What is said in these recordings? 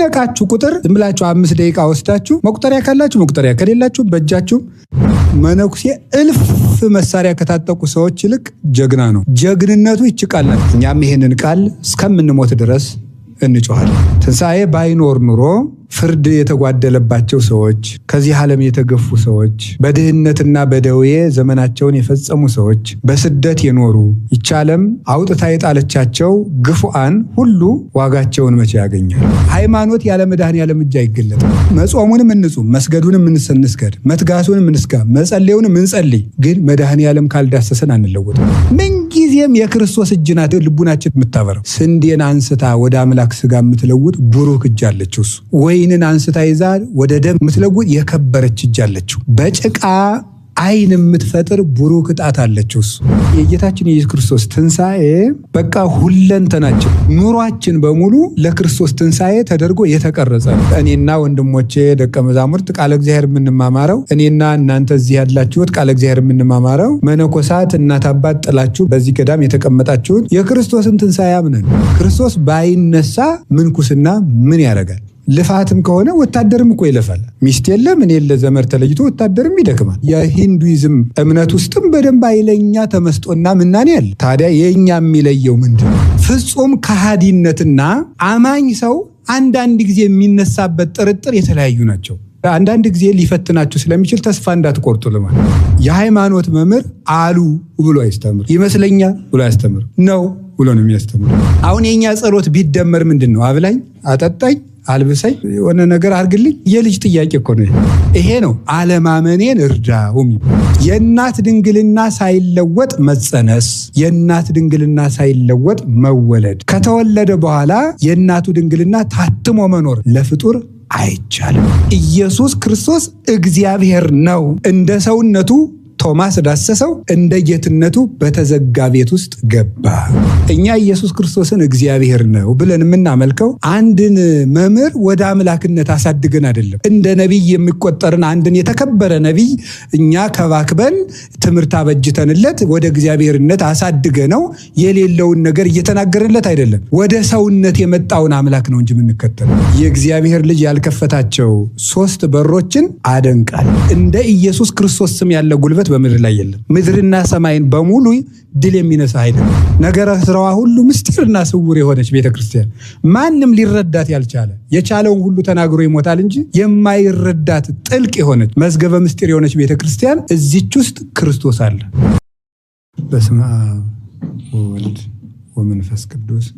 ነቃችሁ ቁጥር ዝም ብላችሁ 5 ደቂቃ ወስዳችሁ መቁጠሪያ ካላችሁ መቁጠሪያ ከሌላችሁ በእጃችሁ መነኩሴ እልፍ መሳሪያ ከታጠቁ ሰዎች ይልቅ ጀግና ነው። ጀግንነቱ ይችቃላል። እኛም ይሄንን ቃል እስከምንሞት ድረስ እንጮሃለን። ትንሣኤ ባይኖር ኑሮ ፍርድ የተጓደለባቸው ሰዎች፣ ከዚህ ዓለም የተገፉ ሰዎች፣ በድህነትና በደዌ ዘመናቸውን የፈጸሙ ሰዎች፣ በስደት የኖሩ ይህች ዓለም አውጥታ የጣለቻቸው ግፉአን ሁሉ ዋጋቸውን መቼ ያገኛል? ሃይማኖት ያለ መድኃኔዓለም እጅ አይገለጥም። መጾሙንም እንጹም፣ መስገዱንም እንስገድ፣ መትጋቱንም እንስጋ፣ መጸለዩንም እንጸልይ። ግን መድኃኔዓለም ካልዳሰሰን አንለወጥም። ምንጊዜም የክርስቶስ እጅ ናት ልቡናችን የምታበረው። ስንዴን አንስታ ወደ አምላክ ስጋ የምትለውጥ ብሩክ እጅ አለችው። እሱ ወይንን አንስታ ይዛ ወደ ደም የምትለውጥ የከበረች እጅ አለችው። በጭቃ አይን የምትፈጥር ብሩክ ጣት አለችው። እሱ የጌታችን የኢየሱስ ክርስቶስ ትንሣኤ በቃ ሁለንተናችን ኑሯችን በሙሉ ለክርስቶስ ትንሣኤ ተደርጎ የተቀረጸ ነው። እኔና ወንድሞቼ ደቀ መዛሙርት ቃለ እግዚአብሔር የምንማማረው፣ እኔና እናንተ እዚህ ያላችሁት ቃለ እግዚአብሔር የምንማማረው፣ መነኮሳት እናት አባት ጥላችሁ በዚህ ገዳም የተቀመጣችሁት የክርስቶስን ትንሣኤ አምነን። ክርስቶስ ባይነሳ ምንኩስና ምን ያደርጋል? ልፋትም ከሆነ ወታደርም እኮ ይለፋል። ሚስት የለ ምን የለ ዘመድ ተለይቶ ወታደርም ይደክማል። የሂንዱይዝም እምነት ውስጥም በደንብ ኃይለኛ ተመስጦና ምናኔ አለ። ታዲያ የኛ የሚለየው ምንድን ነው? ፍጹም ከሃዲነትና አማኝ ሰው አንዳንድ ጊዜ የሚነሳበት ጥርጥር የተለያዩ ናቸው። አንዳንድ ጊዜ ሊፈትናችሁ ስለሚችል ተስፋ እንዳትቆርጡ ለማለት። የሃይማኖት መምህር አሉ ብሎ አያስተምር፣ ይመስለኛል ብሎ አያስተምር፣ ነው ብሎ ነው የሚያስተምር። አሁን የኛ ጸሎት ቢደመር ምንድን ነው? አብላኝ፣ አጠጣኝ፣ አልብሰኝ፣ የሆነ ነገር አድርግልኝ የልጅ ጥያቄ እኮ ነው። ይሄ ነው አለማመኔን እርዳው። የእናት ድንግልና ሳይለወጥ መጸነስ፣ የእናት ድንግልና ሳይለወጥ መወለድ፣ ከተወለደ በኋላ የእናቱ ድንግልና ታትሞ መኖር ለፍጡር አይቻልም። ኢየሱስ ክርስቶስ እግዚአብሔር ነው። እንደ ሰውነቱ ቶማስ ዳሰሰው፣ እንደ ጌትነቱ በተዘጋ ቤት ውስጥ ገባ። እኛ ኢየሱስ ክርስቶስን እግዚአብሔር ነው ብለን የምናመልከው አንድን መምህር ወደ አምላክነት አሳድገን አይደለም። እንደ ነቢይ የሚቆጠርን አንድን የተከበረ ነቢይ እኛ ከባክበን ትምህርት አበጅተንለት ወደ እግዚአብሔርነት አሳድገ ነው የሌለውን ነገር እየተናገርለት አይደለም። ወደ ሰውነት የመጣውን አምላክ ነው እንጂ የምንከተለው። የእግዚአብሔር ልጅ ያልከፈታቸው 3 በሮችን አደንቃል። እንደ ኢየሱስ ክርስቶስ ስም ያለ ጉልበት በምድር ላይ የለም። ምድርና ሰማይን በሙሉ ድል የሚነሳ አይደለም። ነገረ ስራዋ ሁሉ ምስጢርና ስውር የሆነች ቤተክርስቲያን፣ ማንም ሊረዳት ያልቻለ የቻለውን ሁሉ ተናግሮ ይሞታል እንጂ የማይረዳት ጥልቅ የሆነች መዝገበ ምስጢር የሆነች ቤተክርስቲያን እዚች ውስጥ ክርስቶስ አለ። በስመ አብ ወወልድ ወመንፈስ ቅዱስ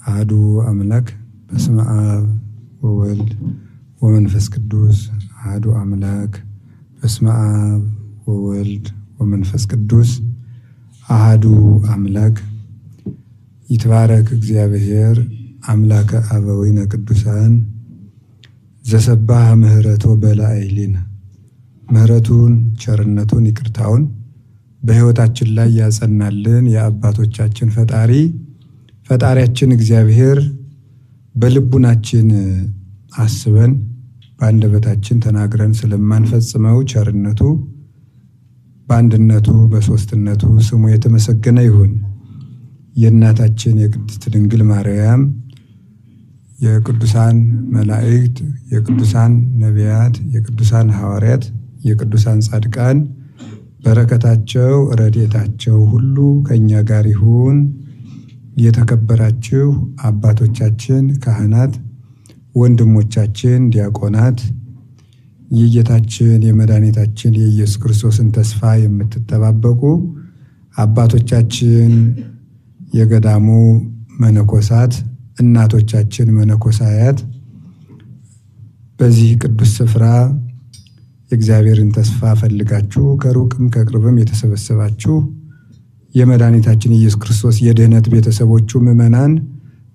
አሐዱ አምላክ። በስመ አብ ወወልድ ወመንፈስ ቅዱስ አሐዱ አምላክ። በስመ አብ ወወልድ ወመንፈስ ቅዱስ አሐዱ አምላክ። ይትባረክ እግዚአብሔር አምላከ አበዊነ ቅዱሳን ዘሰባህ ምህረቶ በላዕሌነ። ምህረቱን፣ ቸርነቱን፣ ይቅርታውን በሕይወታችን ላይ ያጸናልን የአባቶቻችን ፈጣሪያችን እግዚአብሔር በልቡናችን አስበን በአንደበታችን ተናግረን ስለማንፈጽመው ቸርነቱ በአንድነቱ በሦስትነቱ ስሙ የተመሰገነ ይሁን። የእናታችን የቅድስት ድንግል ማርያም፣ የቅዱሳን መላእክት፣ የቅዱሳን ነቢያት፣ የቅዱሳን ሐዋርያት፣ የቅዱሳን ጻድቃን በረከታቸው ረድኤታቸው ሁሉ ከእኛ ጋር ይሁን። የተከበራችሁ አባቶቻችን ካህናት፣ ወንድሞቻችን ዲያቆናት፣ የጌታችን የመድኃኒታችን የኢየሱስ ክርስቶስን ተስፋ የምትጠባበቁ አባቶቻችን የገዳሙ መነኮሳት፣ እናቶቻችን መነኮሳያት፣ በዚህ ቅዱስ ስፍራ የእግዚአብሔርን ተስፋ ፈልጋችሁ ከሩቅም ከቅርብም የተሰበሰባችሁ የመድኃኒታችን ኢየሱስ ክርስቶስ የድህነት ቤተሰቦቹ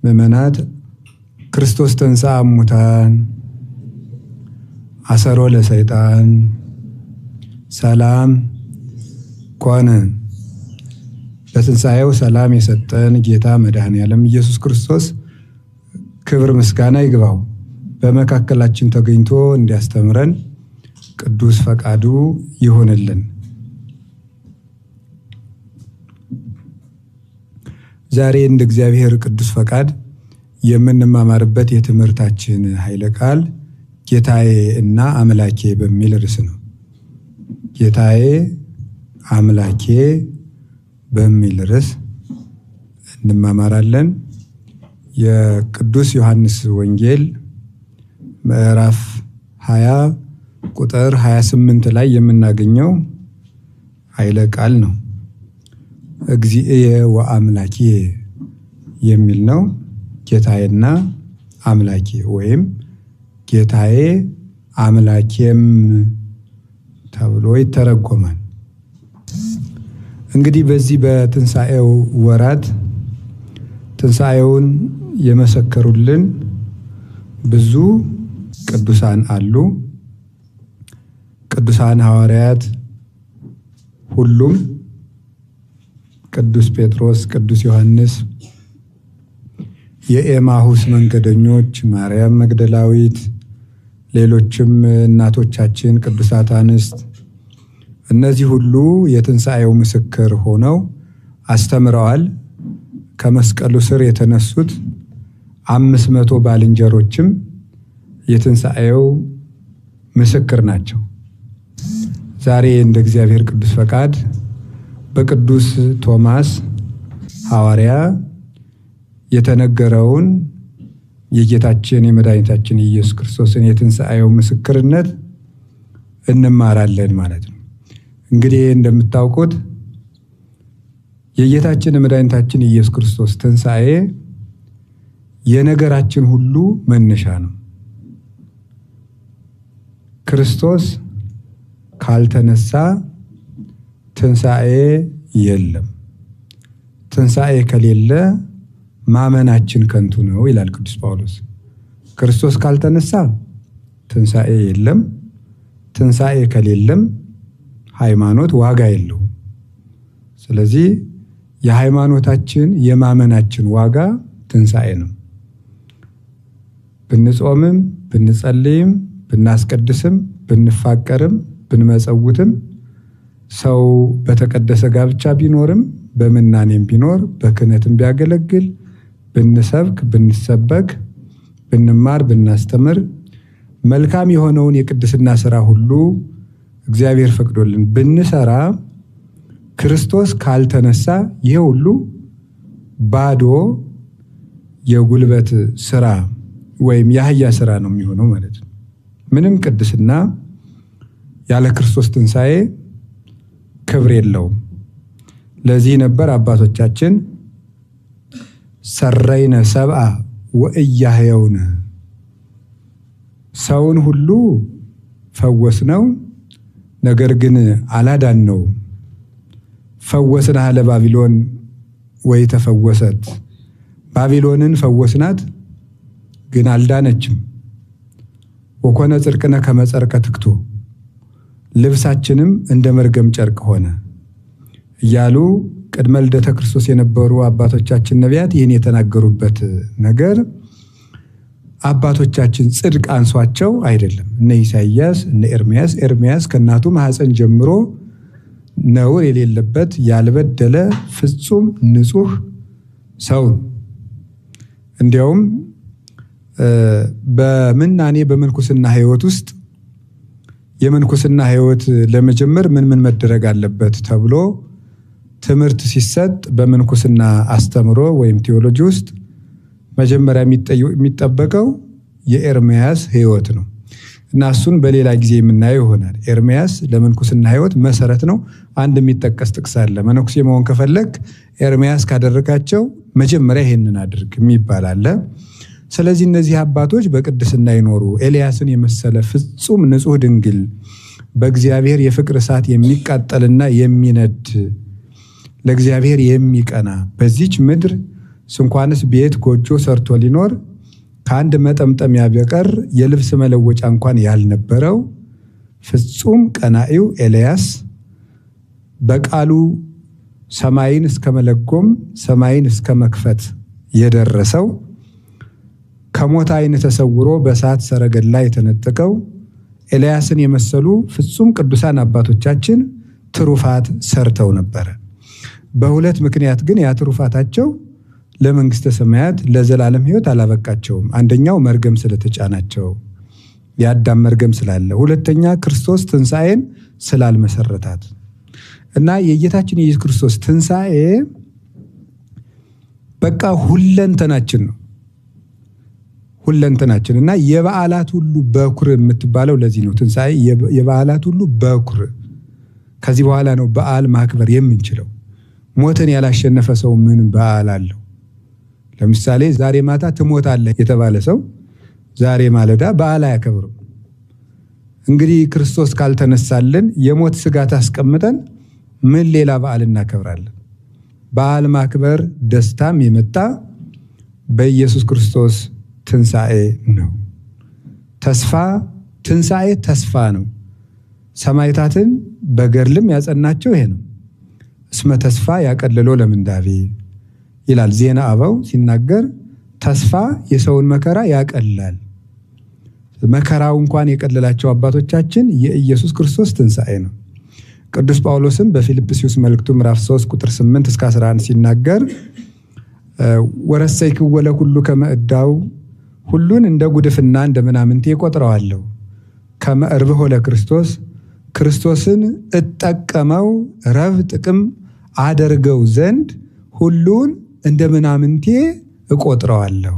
ምእመናት ክርስቶስ ተንሥአ እሙታን አሰሮ ለሰይጣን ሰላም ኮነ። በትንሣኤው ሰላም የሰጠን ጌታ መድኃኔዓለም ኢየሱስ ክርስቶስ ክብር ምስጋና ይግባው። በመካከላችን ተገኝቶ እንዲያስተምረን ቅዱስ ፈቃዱ ይሆንልን። ዛሬ እንደ እግዚአብሔር ቅዱስ ፈቃድ የምንማማርበት የትምህርታችን ኃይለ ቃል ጌታዬ እና አምላኬ በሚል ርዕስ ነው። ጌታዬ አምላኬ በሚል ርዕስ እንማማራለን። የቅዱስ ዮሐንስ ወንጌል ምዕራፍ 20 ቁጥር 28 ላይ የምናገኘው ኃይለ ቃል ነው። እግዚእየ ወአምላኬ የሚል ነው። ጌታዬና አምላኬ ወይም ጌታዬ አምላኬም ተብሎ ይተረጎማል። እንግዲህ በዚህ በትንሣኤው ወራት ትንሣኤውን የመሰከሩልን ብዙ ቅዱሳን አሉ። ቅዱሳን ሐዋርያት ሁሉም፣ ቅዱስ ጴጥሮስ፣ ቅዱስ ዮሐንስ፣ የኤማሁስ መንገደኞች፣ ማርያም መግደላዊት፣ ሌሎችም እናቶቻችን ቅዱሳት አንስት፣ እነዚህ ሁሉ የትንሣኤው ምስክር ሆነው አስተምረዋል። ከመስቀሉ ስር የተነሱት 500 ባልንጀሮችም የትንሣኤው ምስክር ናቸው። ዛሬ እንደ እግዚአብሔር ቅዱስ ፈቃድ በቅዱስ ቶማስ ሐዋርያ የተነገረውን የጌታችን የመድኃኒታችን ኢየሱስ ክርስቶስን የትንሣኤው ምስክርነት እንማራለን ማለት ነው። እንግዲህ እንደምታውቁት የጌታችን የመድኃኒታችን ኢየሱስ ክርስቶስ ትንሣኤ የነገራችን ሁሉ መነሻ ነው። ክርስቶስ ካልተነሳ ትንሣኤ የለም። ትንሣኤ ከሌለ ማመናችን ከንቱ ነው ይላል ቅዱስ ጳውሎስ። ክርስቶስ ካልተነሳ ትንሣኤ የለም። ትንሣኤ ከሌለም ሃይማኖት ዋጋ የለውም። ስለዚህ የሃይማኖታችን የማመናችን ዋጋ ትንሣኤ ነው። ብንጾምም ብንጸልይም ብናስቀድስም ብንፋቀርም ብንመጸውትም ሰው በተቀደሰ ጋብቻ ቢኖርም በምናኔም ቢኖር በክህነትም ቢያገለግል ብንሰብክ ብንሰበክ ብንማር ብናስተምር መልካም የሆነውን የቅድስና ሥራ ሁሉ እግዚአብሔር ፈቅዶልን ብንሰራ ክርስቶስ ካልተነሳ ይሄ ሁሉ ባዶ የጉልበት ሥራ ወይም የአህያ ሥራ ነው የሚሆነው ማለት ነው። ምንም ቅድስና ያለ ክርስቶስ ትንሣኤ ክብር የለውም። ለዚህ ነበር አባቶቻችን ሰረይነ ሰብአ ወእያህየውነ፣ ሰውን ሁሉ ፈወስነው ነገር ግን አላዳነው። ፈወስናህ ለባቢሎን ወይ ተፈወሰት፣ ባቢሎንን ፈወስናት ግን አልዳነችም። ወኮነ ጽድቅነ ከመ ጸርቀ ትክቶ፣ ልብሳችንም እንደ መርገም ጨርቅ ሆነ እያሉ ቅድመ ልደተ ክርስቶስ የነበሩ አባቶቻችን ነቢያት ይህን የተናገሩበት ነገር አባቶቻችን ጽድቅ አንሷቸው አይደለም። እነ ኢሳይያስ እነ ኤርምያስ ከእናቱ ማኅፀን ጀምሮ ነውር የሌለበት ያልበደለ ፍጹም ንጹሕ ሰው። እንዲያውም በምናኔ በምንኩስና ሕይወት ውስጥ የምንኩስና ሕይወት ለመጀመር ምን መደረግ አለበት ተብሎ ትምህርት ሲሰጥ በምንኩስና አስተምሮ ወይም ቴዎሎጂ ውስጥ መጀመሪያ የሚጠበቀው የኤርምያስ ሕይወት ነው እና እሱን በሌላ ጊዜ የምናየው ይሆናል። ኤርምያስ ለምንኩስና ሕይወት መሰረት ነው። አንድ የሚጠቀስ ጥቅስ አለ። መነኩሴ መሆን ከፈለግ ኤርምያስ ካደረጋቸው መጀመሪያ ይሄንን አድርግ የሚባል አለ። ስለዚህ እነዚህ አባቶች በቅድስና ይኖሩ። ኤልያስን የመሰለ ፍጹም ንጹሕ ድንግል በእግዚአብሔር የፍቅር እሳት የሚቃጠልና የሚነድ ለእግዚአብሔር የሚቀና በዚች ምድር ስንኳንስ ቤት ጎጆ ሰርቶ ሊኖር ከአንድ መጠምጠሚያ በቀር የልብስ መለወጫ እንኳን ያልነበረው ፍጹም ቀናኢው ኤልያስ በቃሉ ሰማይን እስከ መለጎም ሰማይን እስከ መክፈት የደረሰው ከሞት ዓይን ተሰውሮ በእሳት ሰረገላ የተነጠቀው ኤልያስን የመሰሉ ፍጹም ቅዱሳን አባቶቻችን ትሩፋት ሰርተው ነበረ። በሁለት ምክንያት ግን ያ ትሩፋታቸው ለመንግስተ ሰማያት ለዘላለም ሕይወት አላበቃቸውም። አንደኛው መርገም ስለተጫናቸው የአዳም መርገም ስላለ፣ ሁለተኛ ክርስቶስ ትንሣኤን ስላልመሰረታት እና የጌታችን የኢየሱስ ክርስቶስ ትንሣኤ በቃ ሁለንተናችን ነው። ሁለንተናችን እና የበዓላት ሁሉ በኩር የምትባለው ለዚህ ነው። ትንሣኤ የበዓላት ሁሉ በኩር። ከዚህ በኋላ ነው በዓል ማክበር የምንችለው። ሞትን ያላሸነፈ ሰው ምን በዓል አለው? ለምሳሌ ዛሬ ማታ ትሞታለህ የተባለ ሰው ዛሬ ማለዳ በዓል አያከብርም። እንግዲህ ክርስቶስ ካልተነሳልን የሞት ስጋት አስቀምጠን ምን ሌላ በዓል እናከብራለን? በዓል ማክበር ደስታም የመጣ በኢየሱስ ክርስቶስ ትንሣኤ ነው። ተስፋ ትንሣኤ ተስፋ ነው። ሰማዕታትን በገድልም ያጸናቸው ይሄ ነው። እስመ ተስፋ ያቀልሎ ለምንዳቤ ይላል ዜና አበው ሲናገር፣ ተስፋ የሰውን መከራ ያቀላል። መከራው እንኳን የቀለላቸው አባቶቻችን የኢየሱስ ክርስቶስ ትንሣኤ ነው። ቅዱስ ጳውሎስም በፊልጵስዩስ መልእክቱ ምዕራፍ 3 ቁጥር 8 እስከ 11 ሲናገር ወረሰይክዎ ለኩሉ ከመ ዕዳው፣ ሁሉን እንደ ጉድፍና እንደ ምናምንቴ ቆጥረዋለሁ። ከመ እርብሖ ለክርስቶስ፣ ክርስቶስን እጠቀመው ረብ ጥቅም አደርገው ዘንድ ሁሉን እንደ ምናምንቴ እቆጥረዋለሁ።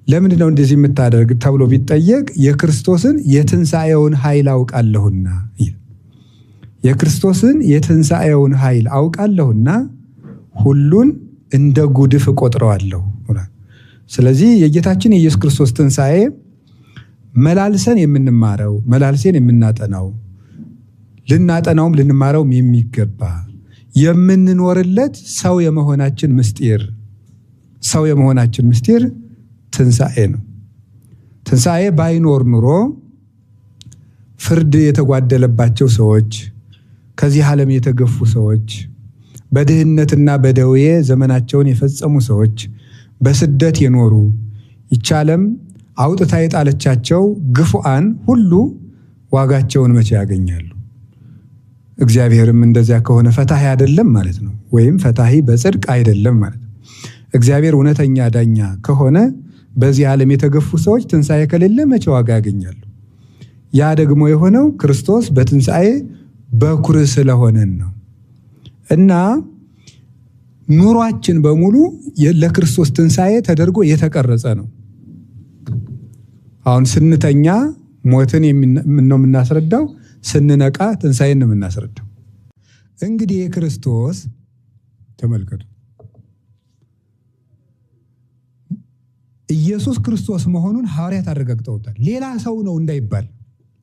ለምንድን ነው እንደዚህ የምታደርግ ተብሎ ቢጠየቅ የክርስቶስን የትንሣኤውን ኃይል አውቃለሁና፣ የክርስቶስን የትንሣኤውን ኃይል አውቃለሁና ሁሉን እንደ ጉድፍ እቆጥረዋለሁ። ስለዚህ የጌታችን የኢየሱስ ክርስቶስ ትንሣኤ መላልሰን የምንማረው መላልሰን የምናጠናው ልናጠናውም ልንማረውም የሚገባ የምንኖርለት ሰው የመሆናችን ምስጢር ትንሣኤ ነው። ትንሣኤ ባይኖር ኑሮ ፍርድ የተጓደለባቸው ሰዎች፣ ከዚህ ዓለም የተገፉ ሰዎች፣ በድህነትና በደዌ ዘመናቸውን የፈጸሙ ሰዎች፣ በስደት የኖሩ ይህች ዓለም አውጥታ የጣለቻቸው ግፉአን ሁሉ ዋጋቸውን መቼ ያገኛሉ? እግዚአብሔርም እንደዚያ ከሆነ ፈታሂ አይደለም ማለት ነው፣ ወይም ፈታሂ በጽድቅ አይደለም ማለት ነው። እግዚአብሔር እውነተኛ ዳኛ ከሆነ በዚህ ዓለም የተገፉ ሰዎች ትንሣኤ ከሌለ መቼ ዋጋ ያገኛሉ? ያ ደግሞ የሆነው ክርስቶስ በትንሣኤ በኩር ስለሆነን ነው። እና ኑሯችን በሙሉ ለክርስቶስ ትንሣኤ ተደርጎ የተቀረጸ ነው። አሁን ስንተኛ ሞትን ነው የምናስረዳው፣ ስንነቃ ትንሣኤን ነው የምናስረዳው። እንግዲህ የክርስቶስ ተመልከቱ፣ ኢየሱስ ክርስቶስ መሆኑን ሐዋርያት አረጋግጠውታል። ሌላ ሰው ነው እንዳይባል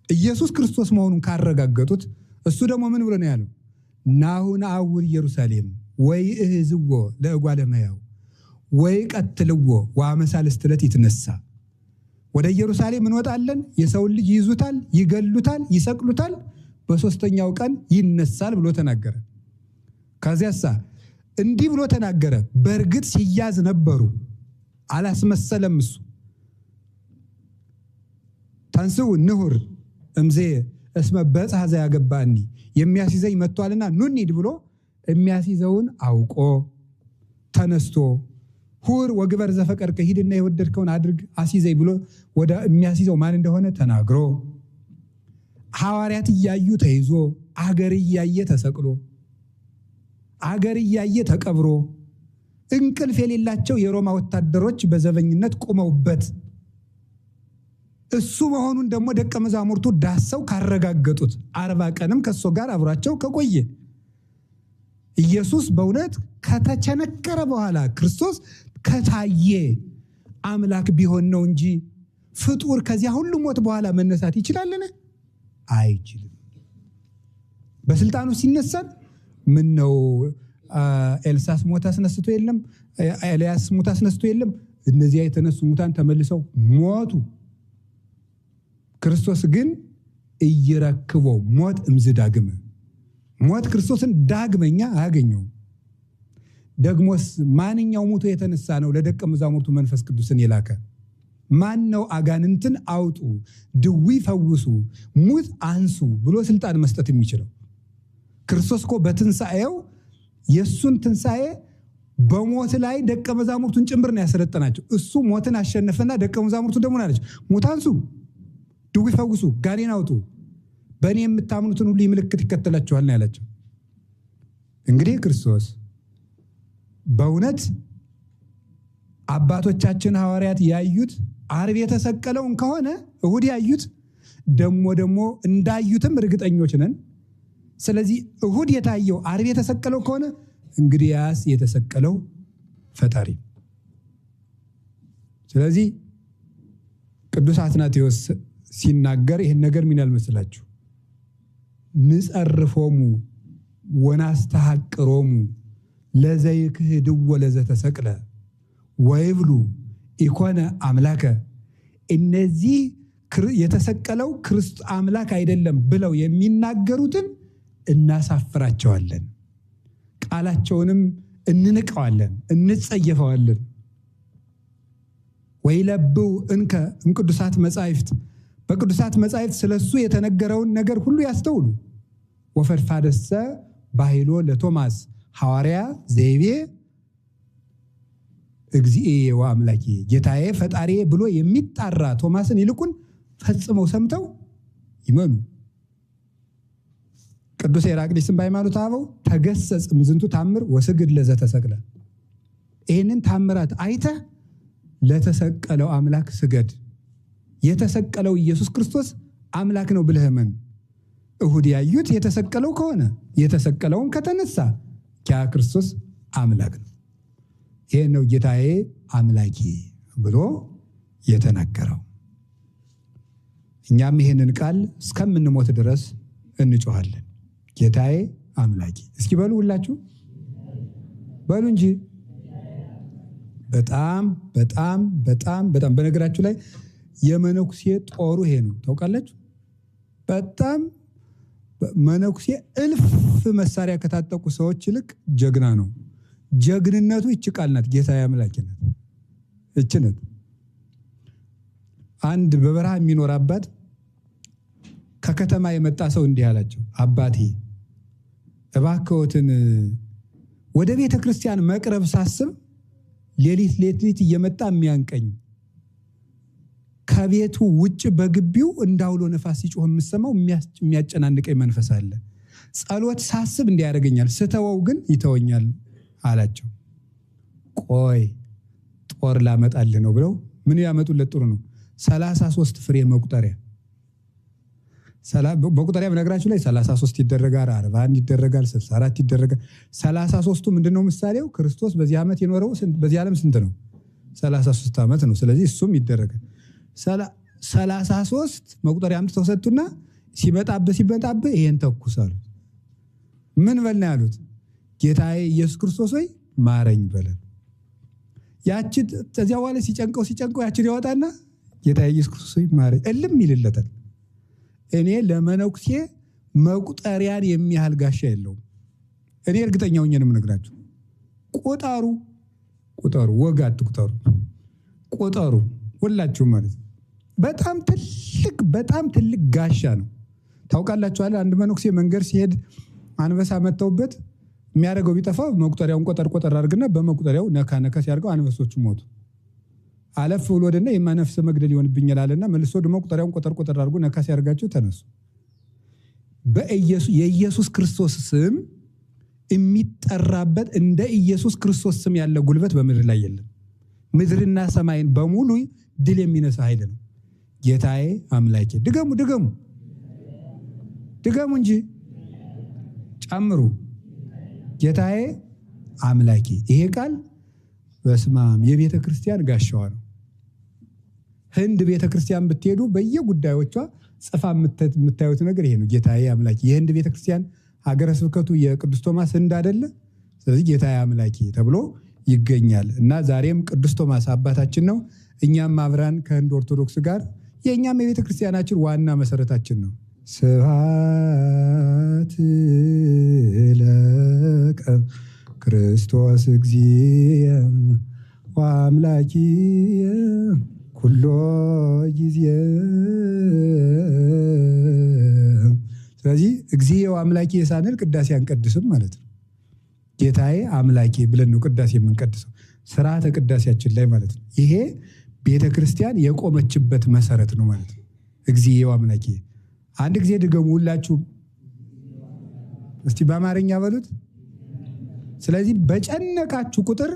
ኢየሱስ ክርስቶስ መሆኑን ካረጋገጡት እሱ ደግሞ ምን ብሎ ነው ያለው? ናሁ ነአውር ኢየሩሳሌም ወይ እህዝዎ ለእጓለ እመሕያው ወይ ቀትልዎ ወአመሳልስት ዕለት ይትነሣ። ወደ ኢየሩሳሌም እንወጣለን፣ የሰውን ልጅ ይይዙታል፣ ይገሉታል፣ ይሰቅሉታል፣ በሶስተኛው ቀን ይነሳል ብሎ ተናገረ። ከዚያሳ እንዲህ ብሎ ተናገረ። በእርግጥ ሲያዝ ነበሩ፣ አላስመሰለም። እሱ ተንሥኡ ንሁር እምዜ እስመ በጽሐ ዘያገባኒ፣ የሚያስይዘኝ መጥቷልና ኑ እንሂድ ብሎ የሚያስይዘውን አውቆ ተነስቶ ሁር ወግበር ዘፈቀድከ፣ ሂድና የወደድከውን አድርግ አስይዘኝ ብሎ ወደ የሚያስይዘው ማን እንደሆነ ተናግሮ ሐዋርያት እያዩ ተይዞ አገር እያየ ተሰቅሎ አገር እያየ ተቀብሮ እንቅልፍ የሌላቸው የሮማ ወታደሮች በዘበኝነት ቆመውበት እሱ መሆኑን ደግሞ ደቀ መዛሙርቱ ዳሰው ካረጋገጡት 40 ቀንም ከሱ ጋር አብሯቸው ከቆየ ኢየሱስ በእውነት ከተቸነከረ በኋላ ክርስቶስ ከታየ አምላክ ቢሆን ነው እንጂ ፍጡር ከዚያ ሁሉ ሞት በኋላ መነሳት ይችላልን? አይችልም። በስልጣኑ ሲነሳል ምን ነው ኤልሳስ ሞት አስነስቶ የለም? ኤልያስ ሞት አስነስቶ የለም? እነዚያ የተነሱ ሙታን ተመልሰው ሞቱ። ክርስቶስ ግን እየረክቦ ሞት እምዝዳግም ሞት ክርስቶስን ዳግመኛ አያገኘውም። ደግሞስ ማንኛው ሞቶ የተነሳ ነው ለደቀ መዛሙርቱ መንፈስ ቅዱስን የላከ? ማን ነው አጋንንትን አውጡ፣ ድዊ ፈውሱ፣ ሙት አንሱ ብሎ ስልጣን መስጠት የሚችለው? ክርስቶስ እኮ በትንሣኤው የሱን ትንሣኤ በሞት ላይ ደቀ መዛሙርቱን ጭምር ነው ያሰለጠናቸው። እሱ ሞትን አሸነፈና ደቀ መዛሙርቱ ደግሞ አላቸው ሙት አንሱ፣ ድውይ ፈውሱ፣ ጋኔን አውጡ፣ በእኔ የምታምኑትን ሁሉ ምልክት ይከተላችኋል ነው ያላቸው። እንግዲህ ክርስቶስ በእውነት አባቶቻችን ሐዋርያት ያዩት ዓርብ የተሰቀለውን ከሆነ እሁድ ያዩት ደግሞ እንዳዩትም እርግጠኞች ነን። ስለዚህ እሁድ የታየው ዓርብ የተሰቀለው ከሆነ እንግዲያስ የተሰቀለው ፈጣሪ። ስለዚህ ቅዱስ አትናቴዎስ ሲናገር ይህን ነገር ምን ያልመስላችሁ? ንጸርፎሙ ወናስተሐቅሮሙ ለዘይክህድዎ ለዘተሰቅለ ወይብሉ ኢኮነ አምላከ። እነዚህ የተሰቀለው ክርስቶስ አምላክ አይደለም ብለው የሚናገሩትን እናሳፍራቸዋለን፣ ቃላቸውንም እንንቀዋለን፣ እንጸየፈዋለን። ወይለብው እንከ እምቅዱሳት መጻሕፍት፣ በቅዱሳት መጻሕፍት ስለሱ የተነገረውን ነገር ሁሉ ያስተውሉ። ወፈድፋደሰ ባሕሎ ለቶማስ ሐዋርያ ዘይቤ እግዚእየ ወአምላኬ፣ ጌታዬ ፈጣሪዬ ብሎ የሚጣራ ቶማስን ይልቁን ፈጽመው ሰምተው ይመኑ። ቅዱስ ኤራቅሊስም በሃይማኖተ አበው ተገሰጽ እምዝንቱ ታምር ወስግድ ለዘተሰቅለ፣ ይህንን ታምራት አይተህ ለተሰቀለው አምላክ ስገድ። የተሰቀለው ኢየሱስ ክርስቶስ አምላክ ነው ብለህ እመን። እሁድ ያዩት የተሰቀለው ከሆነ የተሰቀለውን ከተነሳ ያ ክርስቶስ አምላክ ነው። ይሄ ነው ጌታዬ አምላኬ ብሎ የተናገረው። እኛም ይሄንን ቃል እስከምንሞት ድረስ እንጮሃለን። ጌታዬ አምላኬ። እስኪ በሉ ሁላችሁ በሉ እንጂ። በጣም በጣም በጣም በጣም በነገራችሁ ላይ የመነኩሴ ጦሩ ይሄ ነው ታውቃላችሁ። በጣም መነኩሴ እልፍ መሳሪያ ከታጠቁ ሰዎች ይልቅ ጀግና ነው። ጀግንነቱ ይች ቃል ናት፣ ጌታዬ አምላኬ ናት። እች ናት። አንድ በበረሃ የሚኖር አባት ከከተማ የመጣ ሰው እንዲህ አላቸው፣ አባቴ እባክዎትን ወደ ቤተ ክርስቲያን መቅረብ ሳስብ ሌሊት እየመጣ የሚያንቀኝ፣ ከቤቱ ውጭ በግቢው እንዳውሎ ነፋስ ሲጮህ የምሰማው የሚያጨናንቀኝ መንፈስ አለ። ጸሎት ሳስብ እንዲያደርገኛል፣ ስተወው ግን ይተወኛል አላቸው። ቆይ ጦር ላመጣልህ ነው ብለው ምን ያመጡለት? ጥሩ ነው 33 ፍሬ መቁጠሪያ። በቁጠሪያ በነገራችሁ ላይ 33 ይደረጋል፣ 41 ይደረጋል፣ 64 ይደረጋል። 33ቱ ምንድነው ምሳሌው? ክርስቶስ በዚህ ዓመት የኖረው በዚህ ዓለም ስንት ነው? 33 ዓመት ነው። ስለዚህ እሱም ይደረጋል። 33 መቁጠሪያ አምጥተው ሰጡና ሲመጣብህ ይሄን ተኩስ አሉት። ምን በልና ያሉት? ጌታዬ ኢየሱስ ክርስቶስ ወይ ማረኝ በለን። ያቺ ተዚያ በኋላ ሲጨንቀው ያቺን ያወጣና ጌታዬ ኢየሱስ ክርስቶስ ወይ ማረኝ እልም ይልለታል። እኔ ለመነኩሴ መቁጠሪያን የሚያህል ጋሻ የለውም። እኔ እርግጠኛ ሆኜ ነው የምነግራችሁ። ቁጠሩ፣ ወግ አትቁጠሩ፣ ቁጠሩ ሁላችሁ ማለት ነው። በጣም ትልቅ ጋሻ ነው። ታውቃላችኋል። አንድ መነኩሴ መንገድ ሲሄድ አንበሳ መተውበት የሚያደርገው ቢጠፋው መቁጠሪያውን ቆጠር አድርግና በመቁጠሪያው ነካ ሲያደርገው አንበሶቹ ሞቱ። አለፍ ብሎ ወደና የማነፍስ መግደል ይሆንብኛል አለና መልሶ ደግሞ መቁጠሪያውን ቆጠር አድርጎ ነካ ሲያደርጋቸው ተነሱ። የኢየሱስ ክርስቶስ ስም የሚጠራበት እንደ ኢየሱስ ክርስቶስ ስም ያለ ጉልበት በምድር ላይ የለም። ምድርና ሰማይን በሙሉ ድል የሚነሳ ኃይል ነው። ጌታዬ አምላኬ። ድገሙ እንጂ ጨምሩ። ጌታዬ አምላኬ። ይሄ ቃል በስማም የቤተ ክርስቲያን ጋሻዋ ነው። ህንድ ቤተ ክርስቲያን ብትሄዱ በየጉዳዮቿ ጽፋ የምታዩት ነገር ይሄ ነው። ጌታዬ አምላኬ። የህንድ ቤተ ክርስቲያን ሀገረ ስብከቱ የቅዱስ ቶማስ ህንድ አይደለ? ስለዚህ ጌታዬ አምላኬ ተብሎ ይገኛል። እና ዛሬም ቅዱስ ቶማስ አባታችን ነው። እኛም አብራን ከህንድ ኦርቶዶክስ ጋር የእኛም የቤተ ክርስቲያናችን ዋና መሰረታችን ነው። ስብሐት ለከ ክርስቶስ እግዚእ ወአምላኪየ ኩሎ ጊዜ። ስለዚህ እግዚእ ወአምላኪየ ሳንል ቅዳሴ አንቀድስም ማለት ነው። ጌታዬ አምላኬ ብለን ነው ቅዳሴ የምንቀድሰው ስርዓተ ቅዳሴያችን ላይ ማለት ነው። ይሄ ቤተክርስቲያን የቆመችበት መሰረት ነው ማለት ነው። እግዚኦ አምላኬ አንድ ጊዜ ድገሙ ሁላችሁ እስቲ በአማርኛ በሉት። ስለዚህ በጨነቃችሁ ቁጥር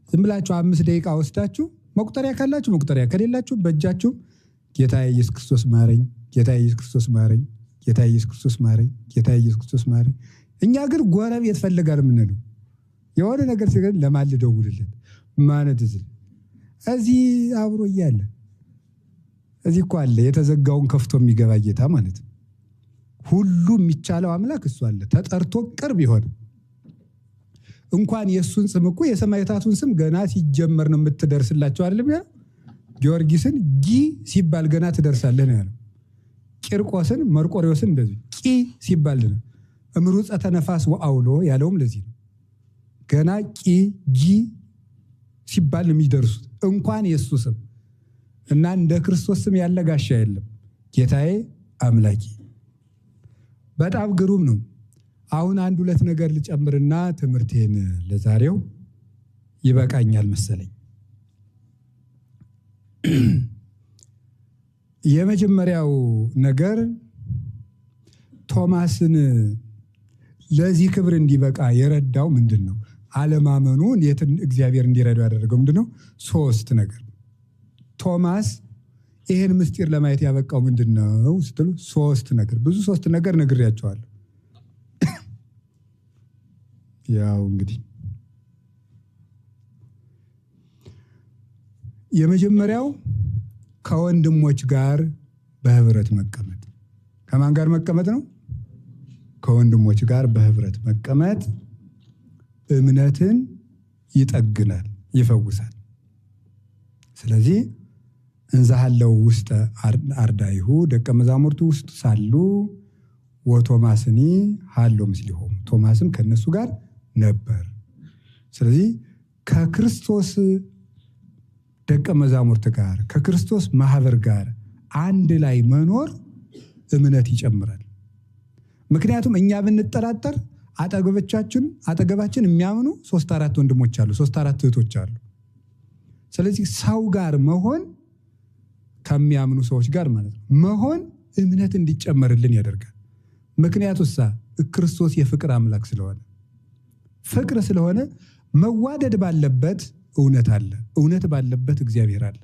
ዝም ብላችሁ 5 ደቂቃ ወስዳችሁ መቁጠሪያ ካላችሁ መቁጠሪያ ከሌላችሁ በእጃችሁ ጌታዬ ኢየሱስ ክርስቶስ ማረኝ፣ ጌታዬ ኢየሱስ ክርስቶስ ማረኝ፣ ጌታዬ ኢየሱስ ክርስቶስ ማረኝ፣ ጌታዬ ኢየሱስ ክርስቶስ ማረኝ። እኛ ግን ጎረቤት ፈልጋል የምንለው የሆነ ነገር ሲገኝ ለማን ልደውልለት ማለት እዚህ አብሮ እያለ እዚህ እኮ አለ የተዘጋውን ከፍቶ የሚገባ ጌታ ማለት ነው። ሁሉ የሚቻለው አምላክ እሱ አለ ተጠርቶ ቅርብ ይሆን። እንኳን የሱን ስም እኮ የሰማዕታቱን ስም ገና ሲጀመር ነው የምትደርስላቸው አይደለም ያለው። ጊዮርጊስን ጊ ሲባል ገና ትደርሳለህ ነው ያለው። ቂርቆስን መርቆሬዎስን እንደዚህ ቂ ሲባል ነው እምሩፀተ ነፋስ ወአውሎ ያለውም ለዚህ ነው። ገና ቂ ጂ ሲባል ነው የሚደርሱት እንኳን የሱ ስም እና እንደ ክርስቶስ ስም ያለ ጋሻ የለም። ጌታዬ አምላኬ በጣም ግሩም ነው። አሁን 1-2 ነገር ልጨምርና ትምህርቴን ለዛሬው ይበቃኛል መሰለኝ። የመጀመሪያው ነገር ቶማስን ለዚህ ክብር እንዲበቃ የረዳው ምንድነው? አለማመኑ እንዴት እግዚአብሔር እንዲረዳው ያደረገው ምንድነው? 3 ነገር። ቶማስ ይሄን ምስጢር ለማየት ያበቃው ምንድነው ስትሉ 3 ነገር። ብዙ 3 ነገር ነግሬያቸዋለሁ። ያው እንግዲህ የመጀመሪያው ከወንድሞች ጋር በህብረት መቀመጥ። ከማን ጋር መቀመጥ ነው? ከወንድሞች ጋር በህብረት መቀመጥ እምነትን ይጠግናል፣ ይፈውሳል። ስለዚህ እንዛሃለው ውስጥ አርዳይሁ ደቀ መዛሙርቱ ውስጥ ሳሉ ወቶማስኒ ሃሎ ምስሊሆም ቶማስም ከነሱ ጋር ነበር። ስለዚህ ከክርስቶስ ደቀ መዛሙርት ጋር ከክርስቶስ ማህበር ጋር አንድ ላይ መኖር እምነት ይጨምራል። ምክንያቱም እኛ ብንጠራጠር አጠገባችን የሚያምኑ 3-4 ወንድሞች አሉ፣ 3-4 እህቶች አሉ። ስለዚህ ሰው ጋር መሆን ከሚያምኑ ሰዎች ጋር ማለት ነው መሆን እምነት እንዲጨመርልን ያደርጋል። ምክንያቱም ክርስቶስ የፍቅር አምላክ ስለሆነ ፍቅር ስለሆነ መዋደድ ባለበት እውነት አለ፣ እውነት ባለበት እግዚአብሔር አለ።